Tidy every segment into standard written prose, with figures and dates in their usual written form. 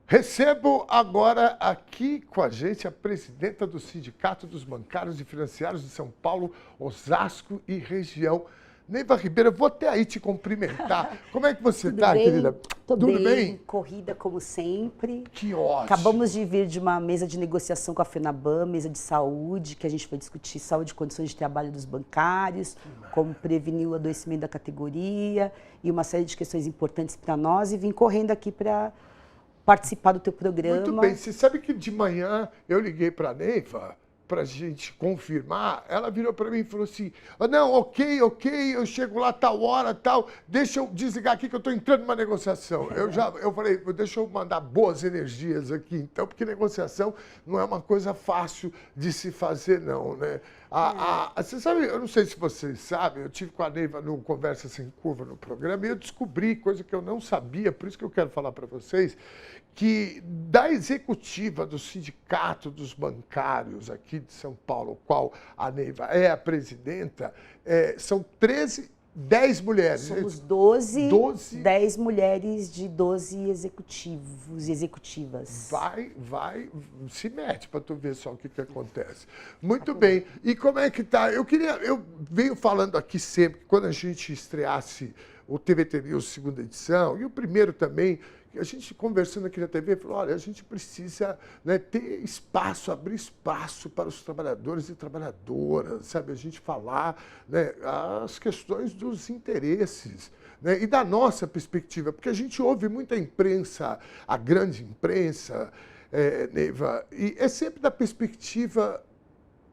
Recebo agora aqui com a gente a presidenta do Sindicato dos Bancários e Financiários de São Paulo, Osasco e região. Neiva Ribeiro, vou até aí te cumprimentar. Como é que você está, querida? Tudo bem, corrida como sempre. Que ótimo. Acabamos de vir de uma mesa de negociação com a FENABAN, mesa de saúde, que a gente foi discutir saúde e condições de trabalho dos bancários, como prevenir o adoecimento da categoria e uma série de questões importantes para nós, e vim correndo aqui para participar do teu programa. Muito bem. Você sabe que de manhã eu liguei para a Neiva para a gente confirmar. Ela virou para mim e falou assim, não, ok, eu chego lá tal hora, tal, deixa eu desligar aqui que eu estou entrando numa negociação. Eu falei, deixa eu mandar boas energias aqui, então, porque negociação não é uma coisa fácil de se fazer, não, né? Você sabe, eu não sei se vocês sabem, eu tive com a Neiva no Conversa Sem Curva no programa e eu descobri coisa que eu não sabia, por isso que eu quero falar para vocês, que da executiva do Sindicato dos Bancários aqui de São Paulo, o qual a Neiva é a presidenta, são 10 mulheres. Somos 12, 10 mulheres de 12 executivos e executivas. Vai, se mete para tu ver só o que acontece. Muito bem. E como é que tá? Eu venho falando aqui sempre que quando a gente estreasse o TVT News segunda edição, e o primeiro também, a gente conversando aqui na TV, falou, olha, a gente precisa, né, ter espaço, abrir espaço para os trabalhadores e trabalhadoras, sabe? A gente falar, né, as questões dos interesses, né, e da nossa perspectiva, porque a gente ouve muita imprensa, a grande imprensa, Neiva, e é sempre da perspectiva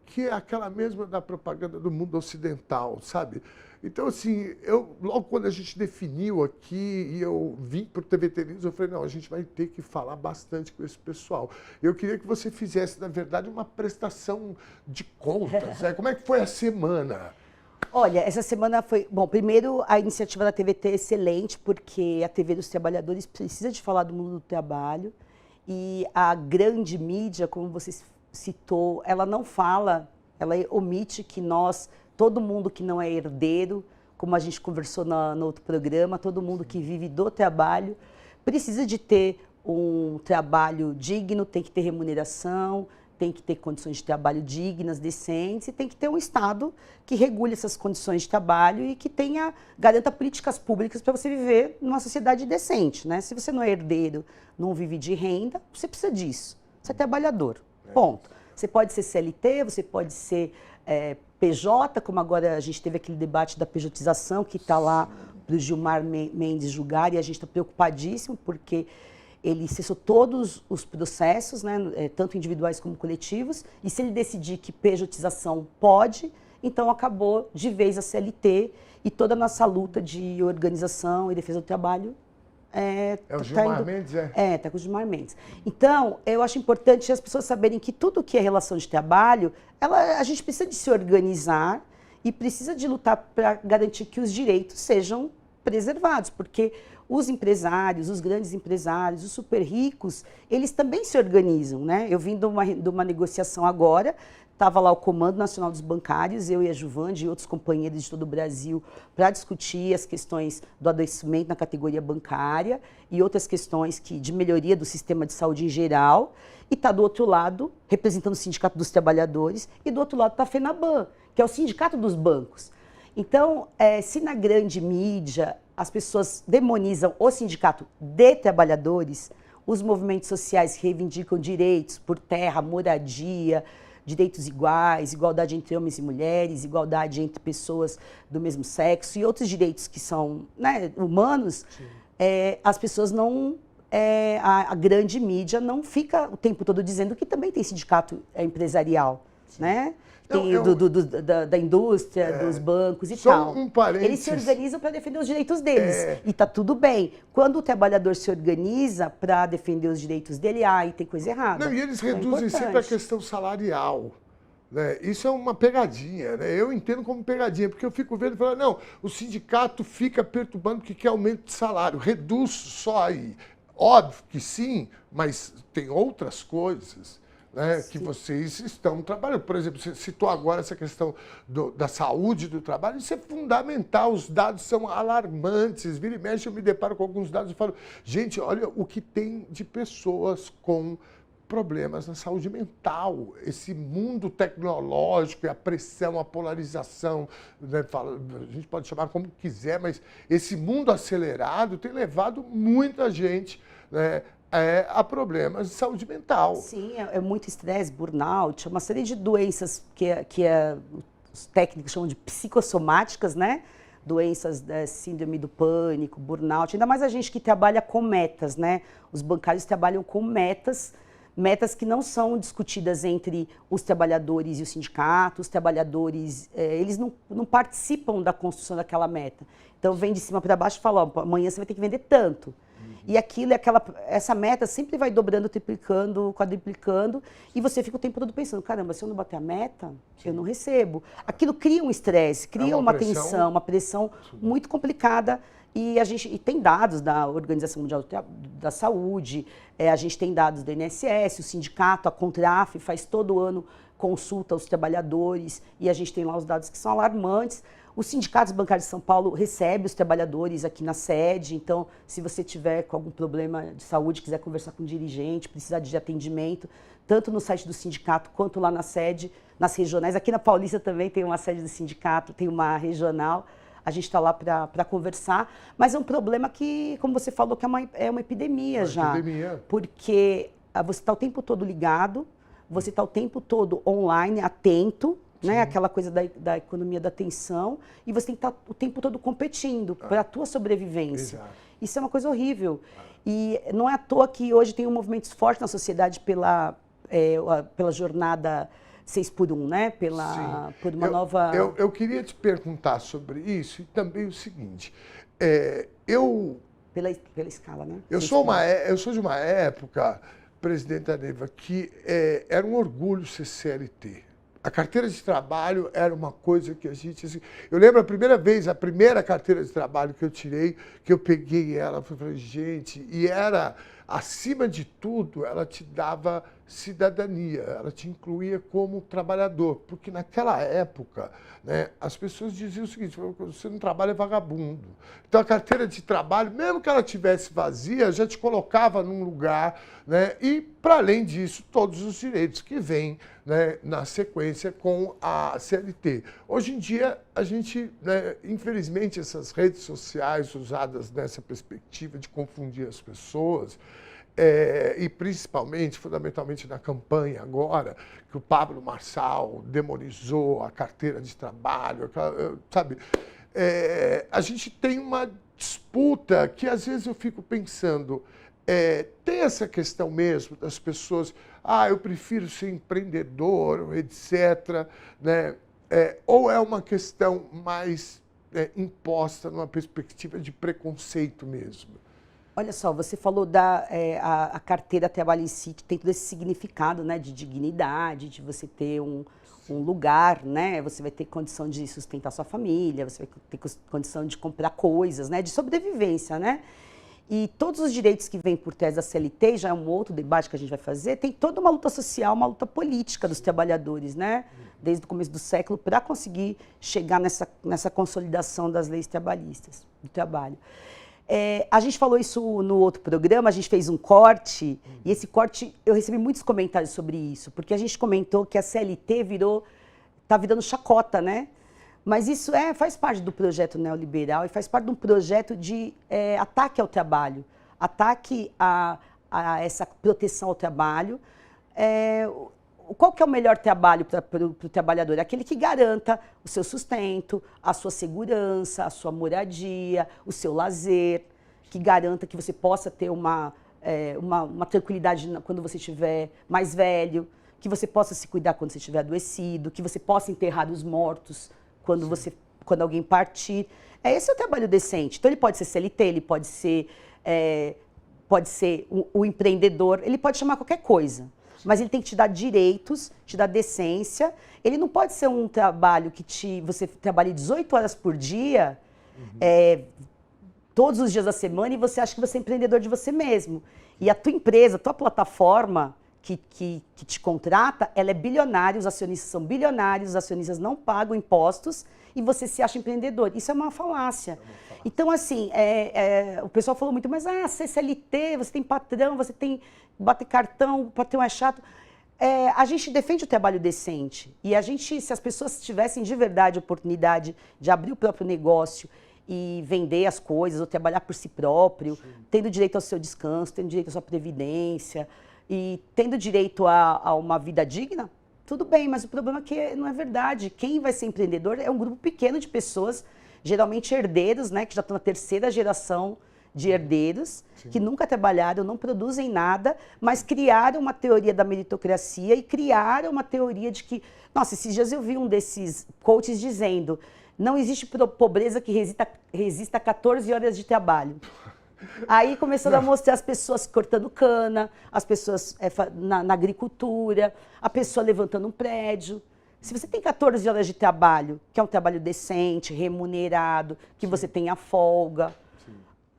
que é aquela mesma da propaganda do mundo ocidental, sabe? Então, assim, logo quando a gente definiu aqui e eu vim para o TVT News, eu falei, não, a gente vai ter que falar bastante com esse pessoal. Eu queria que você fizesse, na verdade, uma prestação de contas. Como é que foi a semana? Olha, essa semana foi... Bom, primeiro, a iniciativa da TVT é excelente, porque a TV dos Trabalhadores precisa de falar do mundo do trabalho. E a grande mídia, como você citou, ela não fala, ela omite que nós... Todo mundo que não é herdeiro, como a gente conversou no outro programa, todo mundo que vive do trabalho, precisa de ter um trabalho digno, tem que ter remuneração, tem que ter condições de trabalho dignas, decentes, e tem que ter um Estado que regule essas condições de trabalho e que garanta políticas públicas para você viver numa sociedade decente, né? Se você não é herdeiro, não vive de renda, você precisa disso. Você é trabalhador, ponto. Você pode ser CLT, você pode ser... PJ, como agora a gente teve aquele debate da pejotização, que está lá para o Gilmar Mendes julgar, e a gente está preocupadíssimo, porque ele cessou todos os processos, né, tanto individuais como coletivos, e se ele decidir que pejotização pode, então acabou de vez a CLT e toda a nossa luta de organização e defesa do trabalho. O Gilmar Mendes, está com o Gilmar Mendes. Então, eu acho importante as pessoas saberem que tudo que é relação de trabalho, a gente precisa de se organizar e precisa de lutar para garantir que os direitos sejam preservados, porque os empresários, os grandes empresários, os super ricos, eles também se organizam, né? Eu vim de uma negociação agora, estava lá o Comando Nacional dos Bancários, eu e a Juvande e outros companheiros de todo o Brasil para discutir as questões do adoecimento na categoria bancária e outras questões de melhoria do sistema de saúde em geral. E está do outro lado, representando o Sindicato dos Trabalhadores, e do outro lado está a FENABAN, que é o Sindicato dos Bancos. Então, se na grande mídia as pessoas demonizam o Sindicato de Trabalhadores, os movimentos sociais que reivindicam direitos por terra, moradia, direitos iguais, igualdade entre homens e mulheres, igualdade entre pessoas do mesmo sexo e outros direitos que são, né, humanos, as pessoas não... a grande mídia não fica o tempo todo dizendo que também tem sindicato empresarial, né? Tem da indústria, dos bancos e tal. Eles se organizam para defender os direitos deles. E está tudo bem. Quando o trabalhador se organiza para defender os direitos dele, aí tem coisa errada. Não, e eles reduzem sempre a questão salarial. Né? Isso é uma pegadinha, né? Eu entendo como pegadinha, porque eu fico vendo e falo, não, o sindicato fica perturbando porque quer aumento de salário, reduz só aí. Óbvio que sim, mas tem outras coisas. né, que vocês estão trabalhando. Por exemplo, você citou agora essa questão da saúde do trabalho, isso é fundamental, os dados são alarmantes, vira e mexe eu me deparo com alguns dados e falo, gente, olha o que tem de pessoas com problemas na saúde mental, esse mundo tecnológico, a pressão, a polarização, né, a gente pode chamar como quiser, mas esse mundo acelerado tem levado muita gente, né, a problemas de saúde mental. Sim, é muito estresse, burnout, uma série de doenças que os técnicos chamam de psicossomáticas, né? Doenças da síndrome do pânico, burnout, ainda mais a gente que trabalha com metas, né? Os bancários trabalham com metas que não são discutidas entre os trabalhadores e o sindicato, os trabalhadores, eles não participam da construção daquela meta. Então, vem de cima para baixo e fala, ó, amanhã você vai ter que vender tanto. E aquilo, essa meta sempre vai dobrando, triplicando, quadruplicando, e você fica o tempo todo pensando, caramba, se eu não bater a meta, eu não recebo. Aquilo cria um estresse, cria uma tensão, uma pressão muito complicada. E tem dados da Organização Mundial da Saúde, a gente tem dados do INSS, o sindicato, a Contraf, faz todo ano consulta aos trabalhadores, e a gente tem lá os dados que são alarmantes. Os sindicatos bancários de São Paulo recebem os trabalhadores aqui na sede, então, se você tiver com algum problema de saúde, quiser conversar com um dirigente, precisar de atendimento, tanto no site do sindicato quanto lá na sede, nas regionais. Aqui na Paulista também tem uma sede do sindicato, tem uma regional. A gente está lá para conversar, mas é um problema que, como você falou, que é uma epidemia já. Porque você está o tempo todo ligado, você está o tempo todo online, atento, né? Aquela coisa da economia da atenção, e você tem que estar o tempo todo competindo para a tua sobrevivência. Exato. Isso é uma coisa horrível. E não é à toa que hoje tem um movimento forte na sociedade pela jornada 6x1, né? Por uma nova... Eu queria te perguntar sobre isso e também o seguinte, Pela escala, né? Eu sou de uma época, presidenta Neiva, que era um orgulho ser CLT. A carteira de trabalho era uma coisa que a gente... Assim, eu lembro a primeira carteira de trabalho que eu tirei, que eu peguei ela, falei, gente, e era, acima de tudo, ela te dava cidadania, ela te incluía como trabalhador, porque naquela época, né, as pessoas diziam o seguinte, você não trabalha, é vagabundo. Então a carteira de trabalho, mesmo que ela tivesse vazia, já te colocava num lugar, né, e para além disso, todos os direitos que vêm, né, na sequência com a CLT. Hoje em dia, a gente, né, infelizmente, essas redes sociais usadas nessa perspectiva de confundir as pessoas, e principalmente, fundamentalmente na campanha agora, que o Pablo Marçal demonizou a carteira de trabalho, sabe? A gente tem uma disputa que às vezes eu fico pensando, tem essa questão mesmo das pessoas, eu prefiro ser empreendedor, etc., né? Ou é uma questão mais imposta numa perspectiva de preconceito mesmo? Olha só, você falou a carteira trabalho em si, que tem todo esse significado, né, de dignidade, de você ter um lugar, né, você vai ter condição de sustentar sua família, você vai ter condição de comprar coisas, né, de sobrevivência, né? E todos os direitos que vêm por trás da CLT, já é um outro debate que a gente vai fazer, tem toda uma luta social, uma luta política dos trabalhadores, né, desde o começo do século, para conseguir chegar nessa consolidação das leis trabalhistas, do trabalho. A gente falou isso no outro programa, a gente fez um corte, e esse corte, eu recebi muitos comentários sobre isso, porque a gente comentou que a CLT está virando chacota, né? Mas isso faz parte do projeto neoliberal e faz parte de um projeto de ataque ao trabalho, ataque a essa proteção ao trabalho. Qual que é o melhor trabalho para o trabalhador? Aquele que garanta o seu sustento, a sua segurança, a sua moradia, o seu lazer, que garanta que você possa ter uma tranquilidade quando você estiver mais velho, que você possa se cuidar quando você estiver adoecido, que você possa enterrar os mortos quando alguém partir. Esse é o trabalho decente. Então ele pode ser CLT, ele pode ser o empreendedor, ele pode chamar qualquer coisa. Mas ele tem que te dar direitos, te dar decência. Ele não pode ser um trabalho que você trabalhe 18 horas por dia, todos os dias da semana, e você acha que você é empreendedor de você mesmo. E a tua empresa, a tua plataforma, que te contrata, ela é bilionária, os acionistas são bilionários, os acionistas não pagam impostos e você se acha empreendedor. Isso é uma falácia. Então, assim, o pessoal falou muito, mas você é CLT, você tem patrão, você tem bater cartão, o patrão é chato. A gente defende o trabalho decente. E a gente, se as pessoas tivessem de verdade a oportunidade de abrir o próprio negócio e vender as coisas, ou trabalhar por si próprio, sim, tendo direito ao seu descanso, tendo direito à sua previdência e tendo direito a uma vida digna, tudo bem, mas o problema é que não é verdade. Quem vai ser empreendedor é um grupo pequeno de pessoas, geralmente herdeiros, né, que já estão na terceira geração de herdeiros, sim, que nunca trabalharam, não produzem nada, mas criaram uma teoria da meritocracia e criaram uma teoria de que... Nossa, esses dias eu vi um desses coaches dizendo: não existe pobreza que resista a 14 horas de trabalho. Aí começaram a mostrar as pessoas cortando cana, as pessoas na agricultura, a pessoa levantando um prédio. Se você tem 14 horas de trabalho, que é um trabalho decente, remunerado, que você tenha folga,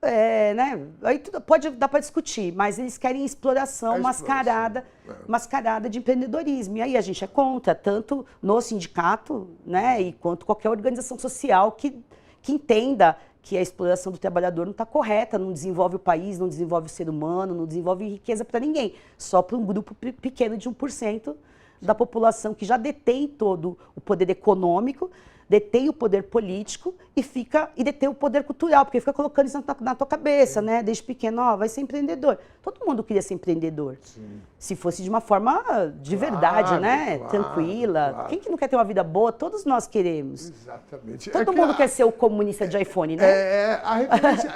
né? Aí tudo pode dar para discutir, mas eles querem exploração mascarada de empreendedorismo. E aí a gente é contra, tanto no sindicato, né, e quanto qualquer organização social que entenda que a exploração do trabalhador não está correta, não desenvolve o país, não desenvolve o ser humano, não desenvolve riqueza para ninguém, só para um grupo pequeno de 1% da população que já detém todo o poder econômico, detém o poder político e detém o poder cultural, porque fica colocando isso na tua cabeça, né? Desde pequeno, vai ser empreendedor. Todo mundo queria ser empreendedor. Sim. Se fosse de uma forma de verdade, né? Tranquila. Claro. Quem que não quer ter uma vida boa? Todos nós queremos. Exatamente. Todo mundo quer ser o comunista de iPhone, né? A referência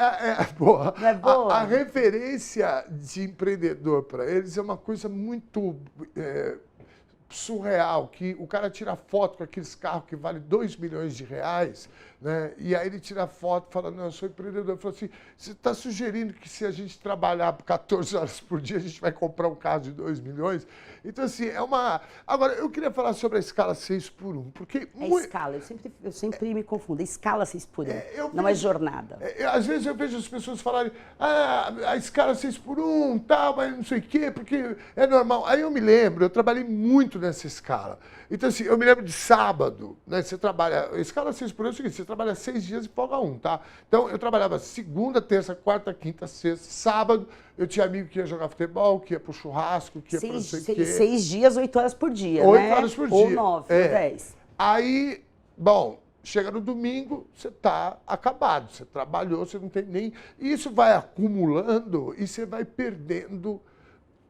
boa. Não é boa? A referência de empreendedor para eles é uma coisa muito... surreal, que o cara tira foto com aqueles carros que valem 2 milhões de reais, né? E aí ele tira foto falando: não, eu sou empreendedor. Ele falou assim: você está sugerindo que se a gente trabalhar por 14 horas por dia, a gente vai comprar um carro de 2 milhões? Então, assim, é uma... Agora, eu queria falar sobre a escala 6x1, porque... escala, eu sempre me confundo. É escala 6x1, não é jornada. Às vezes eu vejo as pessoas falarem: a escala 6x1, tal, mas não sei o quê, porque é normal. Aí eu me lembro, eu trabalhei muito nessa escala. Então, assim, eu me lembro de sábado, né? Você trabalha... A escala 6x1 é o seguinte: você trabalha 6 dias e folga 1, tá? Então, eu trabalhava segunda, terça, quarta, quinta, sexta, sábado. Eu tinha amigo que ia jogar futebol, que ia pro churrasco, que ia para não sei o quê. 6 dias, 8 horas por dia, 8 horas por dia. Ou 9, ou 10. Aí, bom, chega no domingo, você está acabado. Você trabalhou, você não tem nem... Isso vai acumulando e você vai perdendo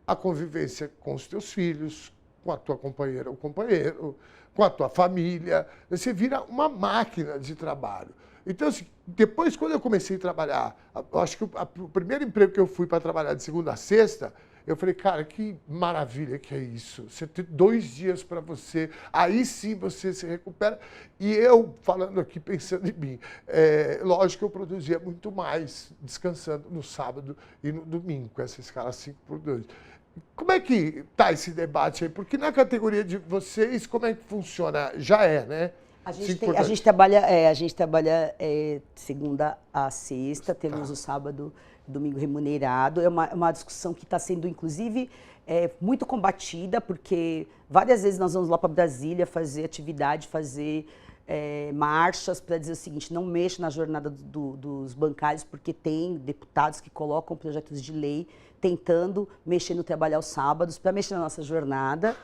a convivência com os teus filhos, com a tua companheira ou companheiro, com a tua família. Você vira uma máquina de trabalho. Então, assim, depois, quando eu comecei a trabalhar, eu acho que o primeiro emprego que eu fui para trabalhar de segunda a sexta, eu falei: cara, que maravilha que é isso. Você tem 2 dias para você, aí sim você se recupera. E eu, falando aqui, pensando em mim, lógico que eu produzia muito mais descansando no sábado e no domingo, com essa escala 5x2. Como é que está esse debate aí? Porque na categoria de vocês, como é que funciona? Já né? A gente trabalha segunda a sexta, temos o sábado e domingo remunerado. É uma discussão que está sendo, inclusive, muito combatida, porque várias vezes nós vamos lá para Brasília fazer atividade, fazer marchas para dizer o seguinte: não mexa na jornada dos bancários, porque tem deputados que colocam projetos de lei tentando mexer no trabalho aos sábados, para mexer na nossa jornada,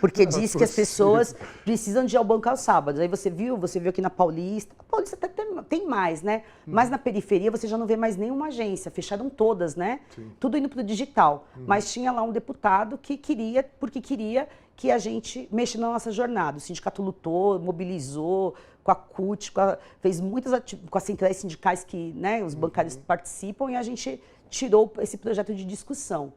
porque diz que as pessoas precisam de ir ao banco aos sábados. Aí você viu aqui na Paulista até tem mais, né? Mas na periferia você já não vê mais nenhuma agência, fecharam todas, né? Sim. Tudo indo para o digital. Mas tinha lá um deputado que queria que a gente mexa na nossa jornada. O sindicato lutou, mobilizou com a CUT, fez muitas com as centrais sindicais que, né, os bancários participam, e a gente tirou esse projeto de discussão.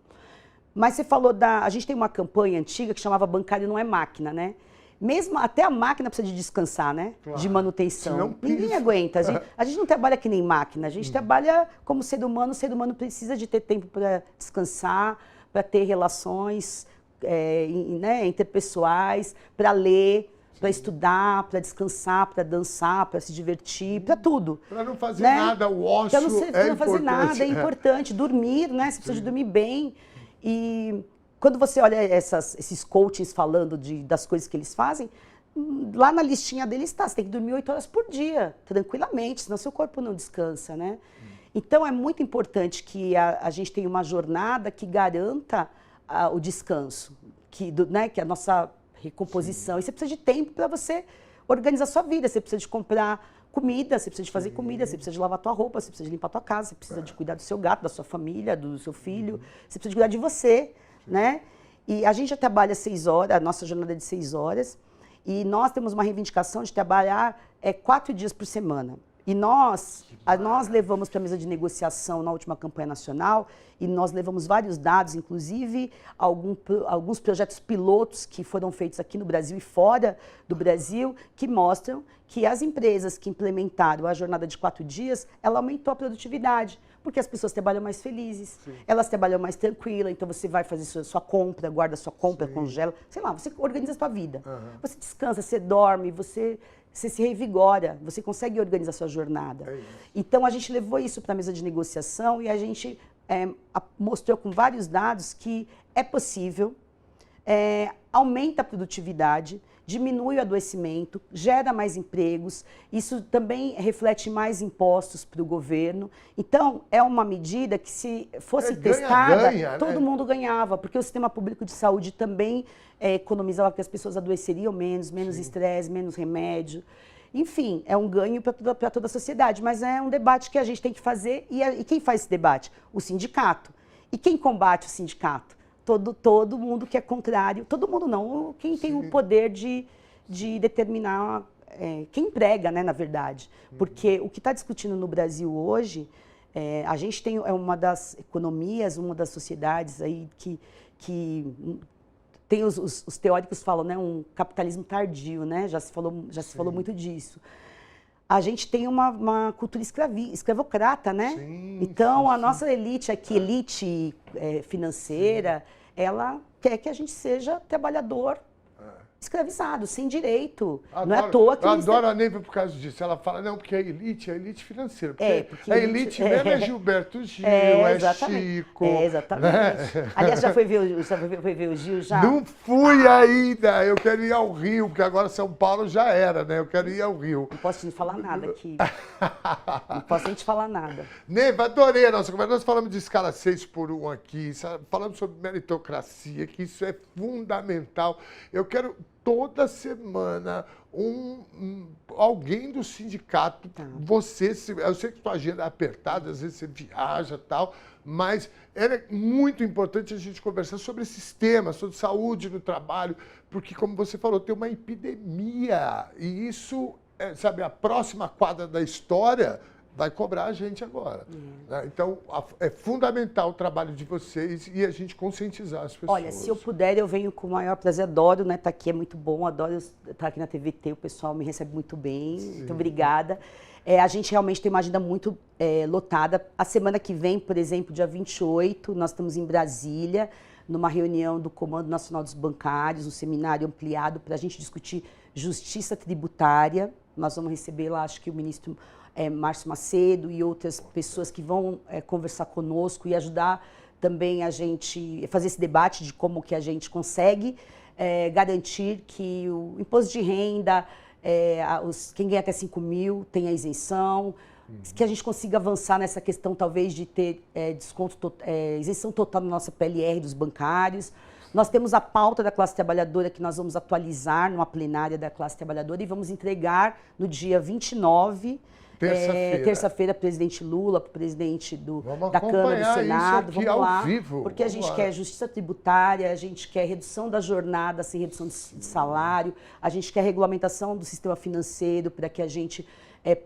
Mas você falou a gente tem uma campanha antiga que chamava Bancário Não é Máquina, né? Mesmo até a máquina precisa de descansar, né? Claro. De manutenção. Ninguém aguenta. A gente não trabalha que nem máquina, a gente trabalha como ser humano. O ser humano precisa de ter tempo para descansar, para ter relações interpessoais, para ler, para estudar, para descansar, para dançar, para se divertir, para tudo. Para não fazer nada, o ócio Para não fazer nada, é importante. Dormir, né? Você precisa de dormir bem. E quando você olha esses coachings falando das coisas que eles fazem, lá na listinha deles está, você tem que dormir 8 horas por dia, tranquilamente, senão seu corpo não descansa, né? Então, é muito importante que a gente tenha uma jornada que garanta o descanso, né, que a nossa recomposição. Sim. E você precisa de tempo para você organizar a sua vida, você precisa de comprar comida, você precisa de fazer comida, você precisa de lavar a tua roupa, você precisa de limpar a tua casa, você precisa de cuidar do seu gato, da sua família, do seu filho, você precisa de cuidar de você, né? E a gente já trabalha 6 horas, a nossa jornada é de 6 horas, e nós temos uma reivindicação de trabalhar 4 dias por semana. E nós levamos para a mesa de negociação na última campanha nacional, e nós levamos vários dados, inclusive alguns projetos pilotos que foram feitos aqui no Brasil e fora do Brasil, que mostram que as empresas que implementaram a jornada de 4 dias, ela aumentou a produtividade, porque as pessoas trabalham mais felizes, Sim. elas trabalham mais tranquila, então você vai fazer sua compra, guarda sua compra, Sim. congela, sei lá, você organiza a sua vida. Você descansa, você dorme, você se revigora, você consegue organizar a sua jornada. Então, a gente levou isso para a mesa de negociação e a gente mostrou com vários dados que é possível, aumenta a produtividade, diminui o adoecimento, gera mais empregos, isso também reflete mais impostos para o governo. Então, é uma medida que, se fosse testada, todo mundo ganhava, porque o sistema público de saúde também economizava, porque as pessoas adoeceriam menos estresse, menos remédio. Enfim, é um ganho para toda a sociedade, mas é um debate que a gente tem que fazer. E quem faz esse debate? O sindicato. E quem combate o sindicato? Todo mundo que é contrário, todo mundo não, quem tem o poder de determinar, quem emprega, né, na verdade. Porque o que está discutindo no Brasil hoje, a gente tem, uma das economias, uma das sociedades aí que tem os teóricos falam, né, um capitalismo tardio, né, já se falou muito disso. A gente tem uma cultura escravocrata, né? Sim, então, a nossa elite aqui, elite financeira, ela quer que a gente seja trabalhador escravizado, sem direito. Não é à toa que... Eu adoro a Neiva por causa disso. Ela fala, não, porque a elite financeira. Porque a elite mesmo é Gilberto Gil, Chico. Exatamente. Né? Aliás, já foi ver o Gil já? Não fui ainda. Eu quero ir ao Rio, porque agora São Paulo já era, né? Eu quero ir ao Rio. Não posso te falar nada aqui. Não posso nem te falar nada. Neiva, adorei a nossa conversa. Nós falamos de escala 6x1 aqui, falamos sobre meritocracia, que isso é fundamental. Eu quero... Toda semana, alguém do sindicato, eu sei que sua agenda é apertada, às vezes você viaja e tal, mas é muito importante a gente conversar sobre esses temas, sobre saúde no trabalho, porque, como você falou, tem uma epidemia, e isso, sabe, a próxima quadra da história vai cobrar a gente agora. Né? Então, é fundamental o trabalho de vocês e a gente conscientizar as pessoas. Olha, se eu puder, eu venho com o maior prazer. Adoro, né? Estar aqui é muito bom, adoro estar aqui na TVT, o pessoal me recebe muito bem. Sim. Muito obrigada. A gente realmente tem uma agenda muito lotada. A semana que vem, por exemplo, dia 28, nós estamos em Brasília, numa reunião do Comando Nacional dos Bancários, um seminário ampliado para a gente discutir justiça tributária. Nós vamos receber lá, acho que o ministro Márcio Macedo e outras pessoas que vão conversar conosco e ajudar também a gente a fazer esse debate de como que a gente consegue garantir que o imposto de renda, quem ganha até 5 mil tenha isenção, que a gente consiga avançar nessa questão talvez de ter isenção total na nossa PLR dos bancários. Nós temos a pauta da classe trabalhadora que nós vamos atualizar numa plenária da classe trabalhadora e vamos entregar no dia 29, terça-feira, presidente Lula, presidente da Câmara, do Senado, vamos lá, vivo. Porque a gente quer justiça tributária, a gente quer redução da jornada sem redução de salário, a gente quer regulamentação do sistema financeiro para que a gente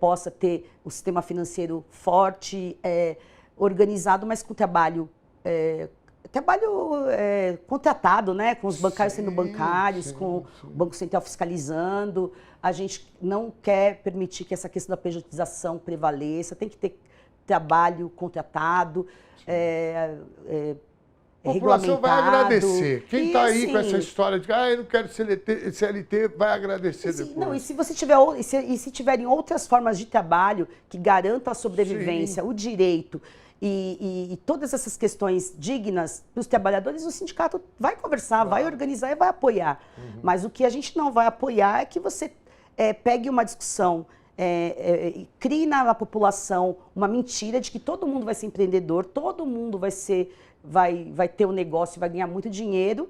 possa ter o sistema financeiro forte, organizado, mas com trabalho contratado, né? Com os bancários sendo bancários, com o Banco Central fiscalizando. A gente não quer permitir que essa questão da pejotização prevaleça, tem que ter trabalho contratado, a população vai agradecer. Quem está aí com essa história de eu não quero CLT, vai agradecer depois. Não, se tiverem outras formas de trabalho que garantam a sobrevivência, o direito e todas essas questões dignas para os trabalhadores, o sindicato vai conversar, vai organizar e vai apoiar. Mas o que a gente não vai apoiar é que você pegue uma discussão, crie na população uma mentira de que todo mundo vai ser empreendedor, todo mundo vai ter um negócio e vai ganhar muito dinheiro.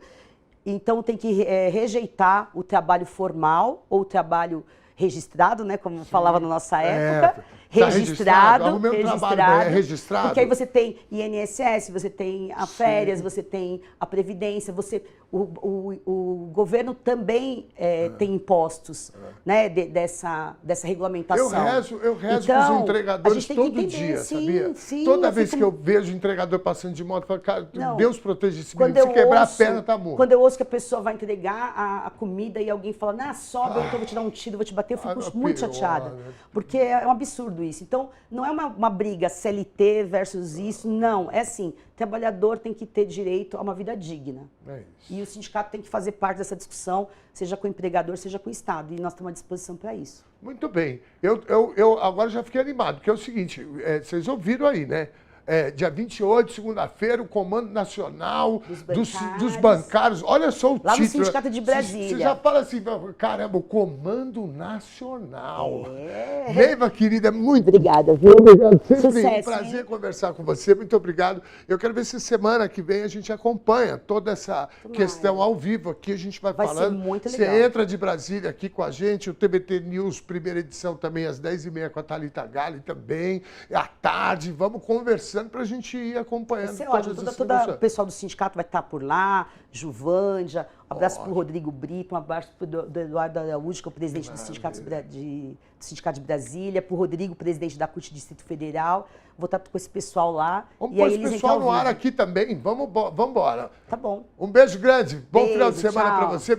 Então tem que rejeitar o trabalho formal ou o trabalho registrado, né, como falava na nossa época. Tá registrado. Registrado. Porque aí você tem INSS, você tem a férias, você tem a previdência, o governo também tem impostos, né, dessa regulamentação. Eu rezo então, com os entregadores todo dia, sim, sabia? Sim, Toda vez que eu vejo entregador passando de moto, eu falo, cara, Deus proteja esse menino, se quebrar a perna, tá morto. Quando eu ouço que a pessoa vai entregar a comida e alguém fala, sobe, então eu vou te dar um tiro, vou te bater, eu fico muito chateada. Porque é um absurdo isso. Então, não é uma briga CLT versus isso, não. É assim, trabalhador tem que ter direito a uma vida digna. É isso. E o sindicato tem que fazer parte dessa discussão, seja com o empregador, seja com o Estado. E nós estamos à disposição para isso. Muito bem. Eu agora já fiquei animado, porque é o seguinte, vocês ouviram aí, né? Dia 28, segunda-feira, o Comando Nacional dos Bancários. Olha só o título. Lá no Sindicato de Brasília. Você já fala assim, caramba, o Comando Nacional. Neiva, querida, muito obrigada, viu? Obrigado. Sempre Sucesso, um prazer conversar com você. Muito obrigado. Eu quero ver se semana que vem a gente acompanha toda essa questão ao vivo aqui. A gente vai falando. Ser muito legal. Você entra de Brasília aqui com a gente. O TBT News, primeira edição também, às 10h30 com a Thalita Galli também. À tarde, vamos conversando para a gente ir acompanhando. Vai ser ótimo. Todo o pessoal do sindicato vai estar por lá, Juvândia, um abraço para o Rodrigo Brito, um abraço para o Eduardo Araújo, que é o presidente do Sindicato de Brasília, para o Rodrigo, presidente da CUT Distrito Federal. Vou estar com esse pessoal lá. Vamos pôr esse pessoal no ar aqui também. Vamos embora. Tá bom. Um beijo grande. Bom final de semana tchau. para você.